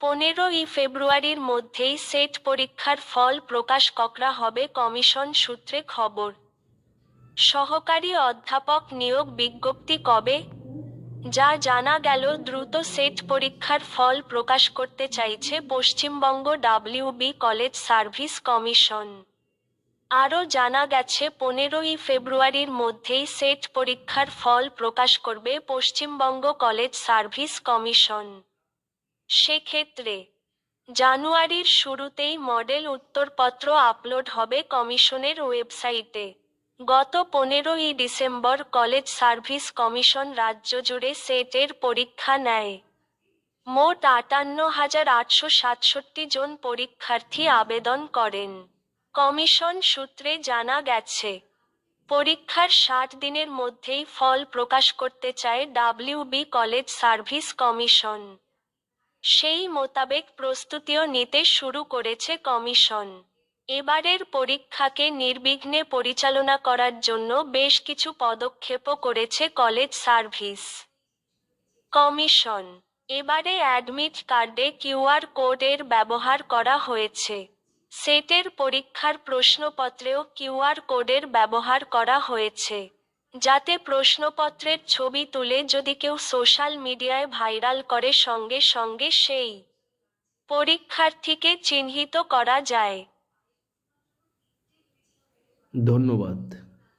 15ই ফেব্রুয়ারির মধ্যেই সেট পরীক্ষার ফল প্রকাশ করা হবে, কমিশন সূত্রে খবর। সহকারী অধ্যাপক নিয়োগ বিজ্ঞপ্তি কবে? যা জানা গেল, দ্রুত সেট পরীক্ষার ফল প্রকাশ করতে চাইছে Paschimbanga WB college service commission. আরও জানা গেছে, 15ই ফেব্রুয়ারির মধ্যেই সেট পরীক্ষার ফল প্রকাশ করবে পশ্চিমবঙ্গ কলেজ সার্ভিস কমিশন। সেক্ষেত্রে জানুয়ারির শুরুতেই মডেল উত্তরপত্র আপলোড হবে কমিশনের ওয়েবসাইটে। গত 15ই ডিসেম্বর কলেজ সার্ভিস কমিশন রাজ্য জুড়ে সেটের পরীক্ষা নেয়। মোট 58,867 জন পরীক্ষার্থী আবেদন করেন। কমিশন সূত্রে জানা গেছে, পরীক্ষার 60 দিনের মধ্যেই ফল প্রকাশ করতে চায় ডাব্লিউবি কলেজ সার্ভিস কমিশন। সেই মোতাবেক প্রস্তুতিও নিতে শুরু করেছে কমিশন। এবারের পরীক্ষাকে নির্বিঘ্নে পরিচালনা করার জন্য বেশ কিছু পদক্ষেপও করেছে কলেজ সার্ভিস কমিশন। এবারে অ্যাডমিট কার্ডে কিউআর কোডের ব্যবহার করা হয়েছে। সেটের পরীক্ষার প্রশ্নপত্রেও কিউআর কোডের ব্যবহার করা হয়েছে, যাতে প্রশ্নপত্রের ছবি তুলে যদি কেউ সোশ্যাল মিডিয়ায় ভাইরাল করে সঙ্গে সঙ্গে সেই পরীক্ষার্থীকে চিহ্নিত করা যায়। ধন্যবাদ।